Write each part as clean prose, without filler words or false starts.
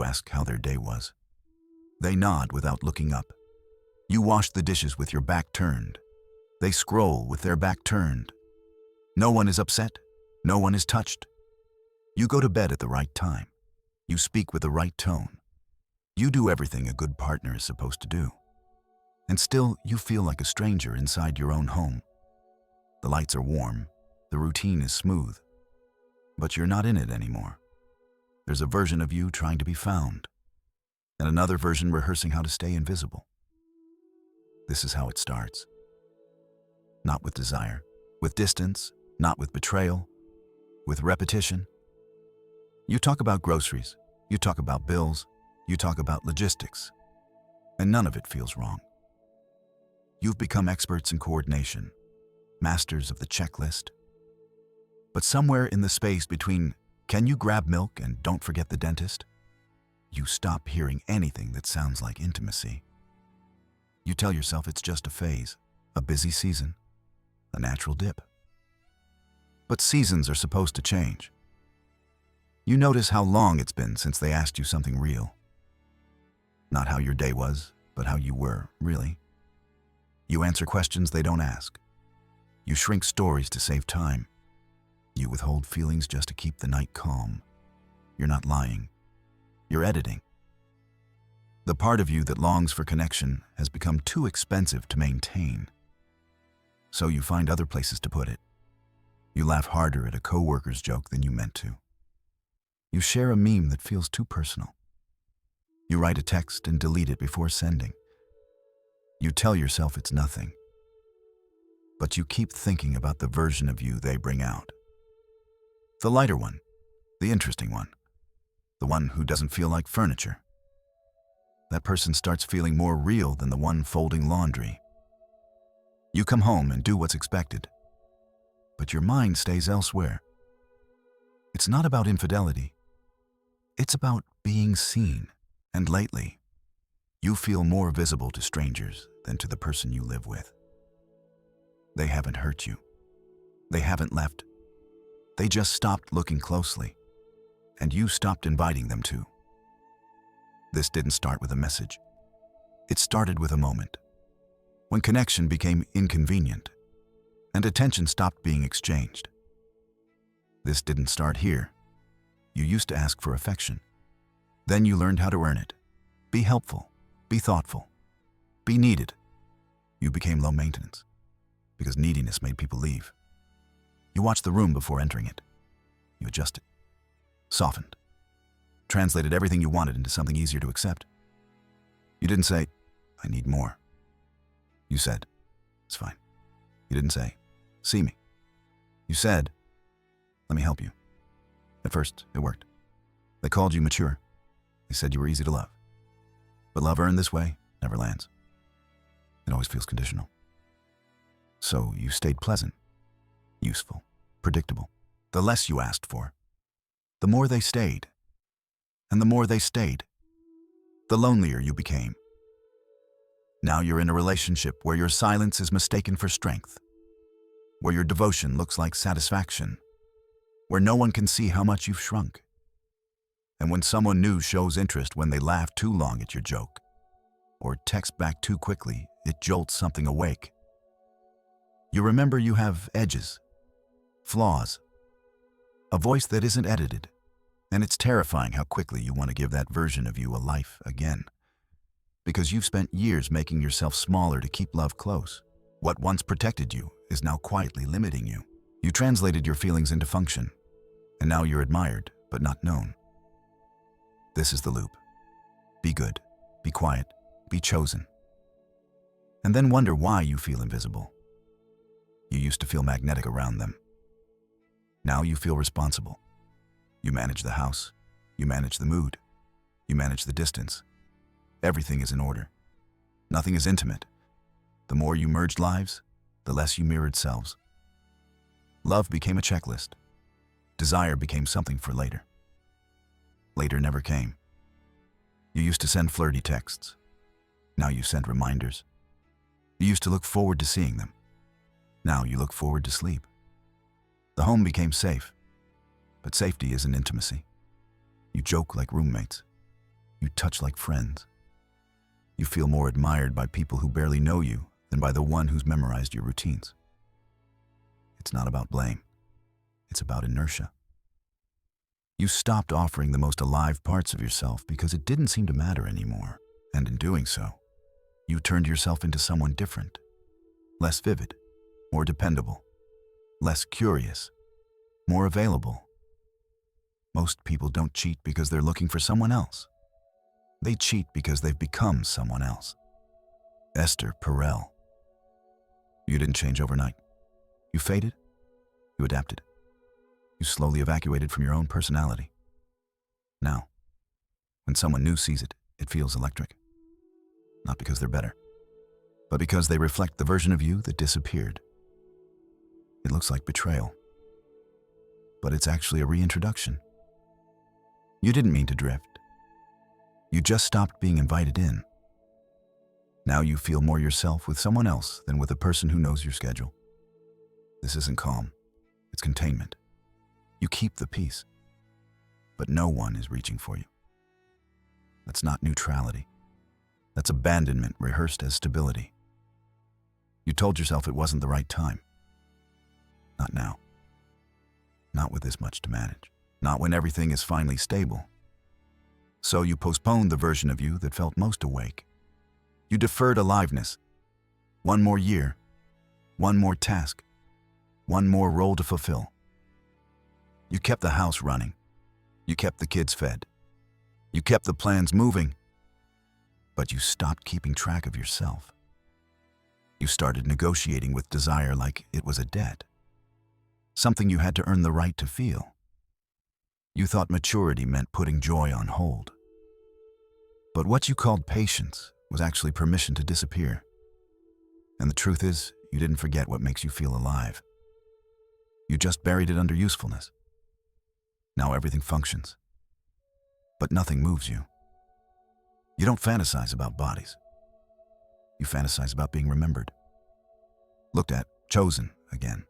You ask how their day was. They nod without looking up. You wash the dishes with your back turned. They scroll with their back turned. No one is upset. No one is touched. You go to bed at the right time. You speak with the right tone. You do everything a good partner is supposed to do. And still, you feel like a stranger inside your own home. The lights are warm. The routine is smooth. But you're not in it anymore. There's a version of you trying to be found, and another version rehearsing how to stay invisible. This is how it starts. Not with desire, with distance, not with betrayal, with repetition. You talk about groceries, you talk about bills, you talk about logistics, and none of it feels wrong. You've become experts in coordination, masters of the checklist. But somewhere in the space between "can you grab milk and don't forget the dentist?" you stop hearing anything that sounds like intimacy. You tell yourself it's just a phase, a busy season, a natural dip. But seasons are supposed to change. You notice how long it's been since they asked you something real. Not how your day was, but how you were, really. You answer questions they don't ask. You shrink stories to save time. You withhold feelings just to keep the night calm. You're not lying. You're editing. The part of you that longs for connection has become too expensive to maintain. So you find other places to put it. You laugh harder at a coworker's joke than you meant to. You share a meme that feels too personal. You write a text and delete it before sending. You tell yourself it's nothing. But you keep thinking about the version of you they bring out. The lighter one, the interesting one, the one who doesn't feel like furniture. That person starts feeling more real than the one folding laundry. You come home and do what's expected, but your mind stays elsewhere. It's not about infidelity. It's about being seen. And lately, you feel more visible to strangers than to the person you live with. They haven't hurt you. They haven't left. They just stopped looking closely, and you stopped inviting them to. This didn't start with a message. It started with a moment, when connection became inconvenient, and attention stopped being exchanged. This didn't start here. You used to ask for affection. Then you learned how to earn it. Be helpful, be thoughtful, be needed. You became low maintenance, because neediness made people leave. You watched the room before entering it. You adjusted, softened, translated everything you wanted into something easier to accept. You didn't say, "I need more." You said, "It's fine." You didn't say, "See me." You said, "Let me help you." At first, it worked. They called you mature. They said you were easy to love. But love earned this way never lands. It always feels conditional. So you stayed pleasant, useful, predictable. The less you asked for, the more they stayed. And the more they stayed, the lonelier you became. Now you're in a relationship where your silence is mistaken for strength, where your devotion looks like satisfaction, where no one can see how much you've shrunk. And when someone new shows interest when they laugh too long at your joke, or text back too quickly, it jolts something awake. You remember you have edges, flaws, a voice that isn't edited, and it's terrifying how quickly you want to give that version of you a life again. Because you've spent years making yourself smaller to keep love close. What once protected you is now quietly limiting you. You translated your feelings into function, and now you're admired, but not known. This is the loop. Be good, be quiet, be chosen. And then wonder why you feel invisible. You used to feel magnetic around them. Now you feel responsible. You manage the house, you manage the mood, you manage the distance. Everything is in order. Nothing is intimate. The more you merged lives, the less you mirrored selves. Love became a checklist. Desire became something for later. Later never came. You used to send flirty texts. Now you send reminders. You used to look forward to seeing them. Now you look forward to sleep. The home became safe, but safety isn't intimacy. You joke like roommates. You touch like friends. You feel more admired by people who barely know you than by the one who's memorized your routines. It's not about blame. It's about inertia. You stopped offering the most alive parts of yourself because it didn't seem to matter anymore. And in doing so, you turned yourself into someone different, less vivid, more dependable, less curious, more available. Most people don't cheat because they're looking for someone else. They cheat because they've become someone else. Esther Perel. You didn't change overnight. You faded. You adapted. You slowly evacuated from your own personality. Now, when someone new sees it, it feels electric. Not because they're better, but because they reflect the version of you that disappeared. It looks like betrayal, but it's actually a reintroduction. You didn't mean to drift. You just stopped being invited in. Now you feel more yourself with someone else than with a person who knows your schedule. This isn't calm, it's containment. You keep the peace, but no one is reaching for you. That's not neutrality. That's abandonment rehearsed as stability. You told yourself it wasn't the right time. Not now. Not with this much to manage. Not when everything is finally stable. So you postponed the version of you that felt most awake. You deferred aliveness. One more year. One more task. One more role to fulfill. You kept the house running. You kept the kids fed. You kept the plans moving. But you stopped keeping track of yourself. You started negotiating with desire like it was a debt. Something you had to earn the right to feel. You thought maturity meant putting joy on hold. But what you called patience was actually permission to disappear. And the truth is, you didn't forget what makes you feel alive. You just buried it under usefulness. Now everything functions. But nothing moves you. You don't fantasize about bodies. You fantasize about being remembered. Looked at, chosen again.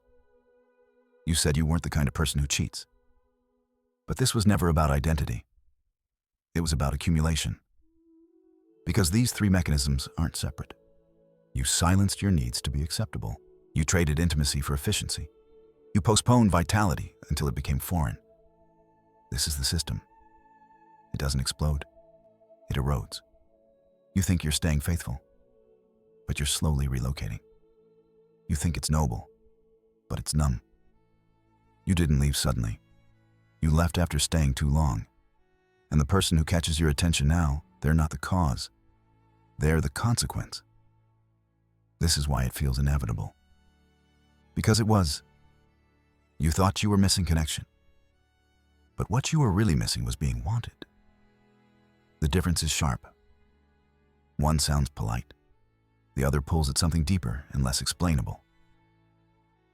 You said you weren't the kind of person who cheats. But this was never about identity. It was about accumulation. Because these three mechanisms aren't separate. You silenced your needs to be acceptable. You traded intimacy for efficiency. You postponed vitality until it became foreign. This is the system. It doesn't explode. It erodes. You think you're staying faithful, but you're slowly relocating. You think it's noble, but it's numb. You didn't leave suddenly. You left after staying too long. And the person who catches your attention now, they're not the cause. They're the consequence. This is why it feels inevitable. Because it was. You thought you were missing connection. But what you were really missing was being wanted. The difference is sharp. One sounds polite. The other pulls at something deeper and less explainable.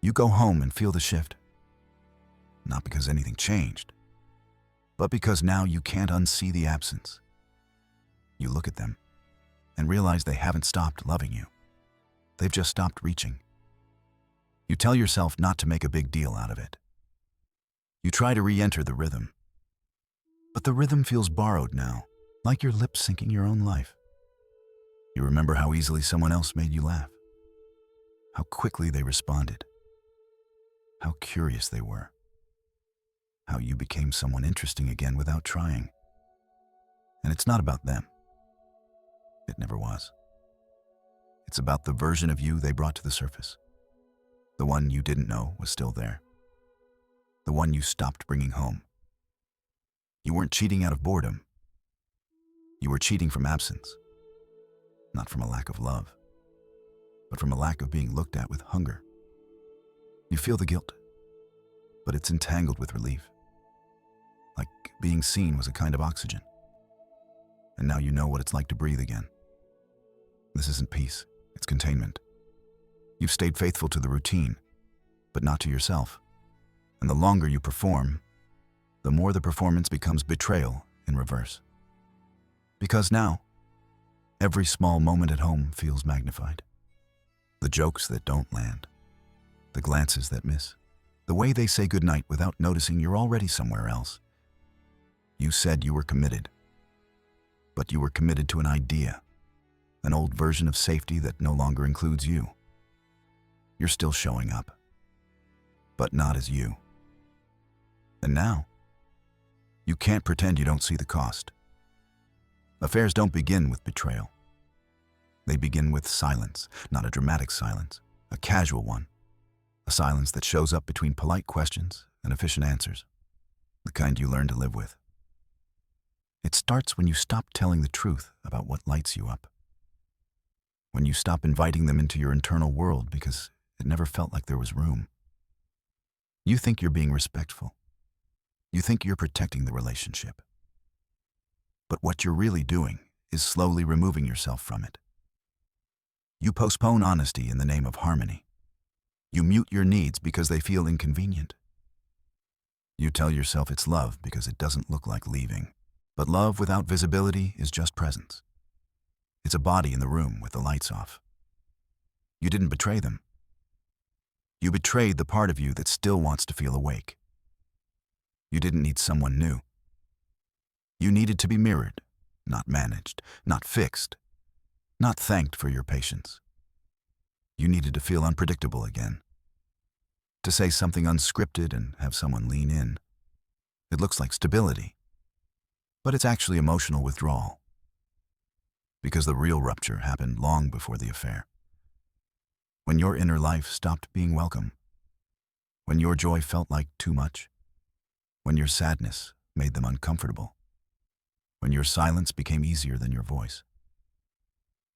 You go home and feel the shift. Not because anything changed, but because now you can't unsee the absence. You look at them and realize they haven't stopped loving you. They've just stopped reaching. You tell yourself not to make a big deal out of it. You try to re-enter the rhythm. But the rhythm feels borrowed now, like you're lip-syncing your own life. You remember how easily someone else made you laugh, how quickly they responded, how curious they were, how you became someone interesting again without trying. And it's not about them. It never was. It's about the version of you they brought to the surface. The one you didn't know was still there. The one you stopped bringing home. You weren't cheating out of boredom. You were cheating from absence. Not from a lack of love, but from a lack of being looked at with hunger. You feel the guilt, but it's entangled with relief. Like being seen was a kind of oxygen. And now you know what it's like to breathe again. This isn't peace, it's containment. You've stayed faithful to the routine, but not to yourself. And the longer you perform, the more the performance becomes betrayal in reverse. Because now, every small moment at home feels magnified. The jokes that don't land, the glances that miss, the way they say goodnight without noticing you're already somewhere else. You said you were committed, thought you were committed to an idea, an old version of safety that no longer includes you. You're still showing up, but not as you. And now, you can't pretend you don't see the cost. Affairs don't begin with betrayal. They begin with silence, not a dramatic silence, a casual one. A silence that shows up between polite questions and efficient answers, the kind you learn to live with. It starts when you stop telling the truth about what lights you up. When you stop inviting them into your internal world because it never felt like there was room. You think you're being respectful. You think you're protecting the relationship. But what you're really doing is slowly removing yourself from it. You postpone honesty in the name of harmony. You mute your needs because they feel inconvenient. You tell yourself it's love because it doesn't look like leaving. But love without visibility is just presence. It's a body in the room with the lights off. You didn't betray them. You betrayed the part of you that still wants to feel awake. You didn't need someone new. You needed to be mirrored, not managed, not fixed, not thanked for your patience. You needed to feel unpredictable again. To say something unscripted and have someone lean in. It looks like stability, but it's actually emotional withdrawal. Because the real rupture happened long before the affair. When your inner life stopped being welcome. When your joy felt like too much. When your sadness made them uncomfortable. When your silence became easier than your voice.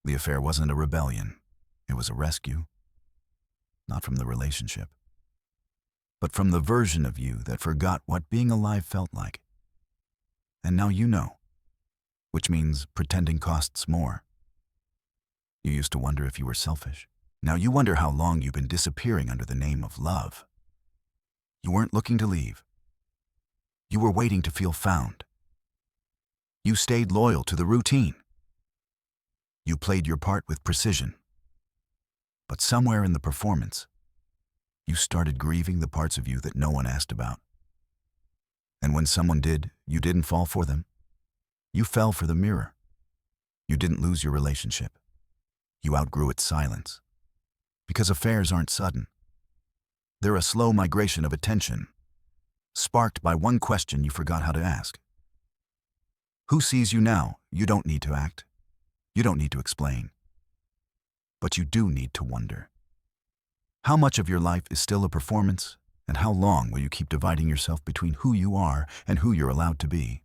The affair wasn't a rebellion. It was a rescue, not from the relationship, but from the version of you that forgot what being alive felt like. And now you know, which means pretending costs more. You used to wonder if you were selfish. Now you wonder how long you've been disappearing under the name of love. You weren't looking to leave. You were waiting to feel found. You stayed loyal to the routine. You played your part with precision. But somewhere in the performance, you started grieving the parts of you that no one asked about. And when someone did, you didn't fall for them. You fell for the mirror. You didn't lose your relationship. You outgrew its silence. Because affairs aren't sudden. They're a slow migration of attention, sparked by one question you forgot how to ask. Who sees you now? You don't need to act. You don't need to explain. But you do need to wonder. How much of your life is still a performance, and how long will you keep dividing yourself between who you are and who you're allowed to be?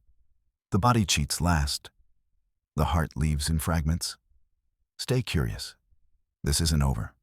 The body cheats last. The heart leaves in fragments. Stay curious. This isn't over.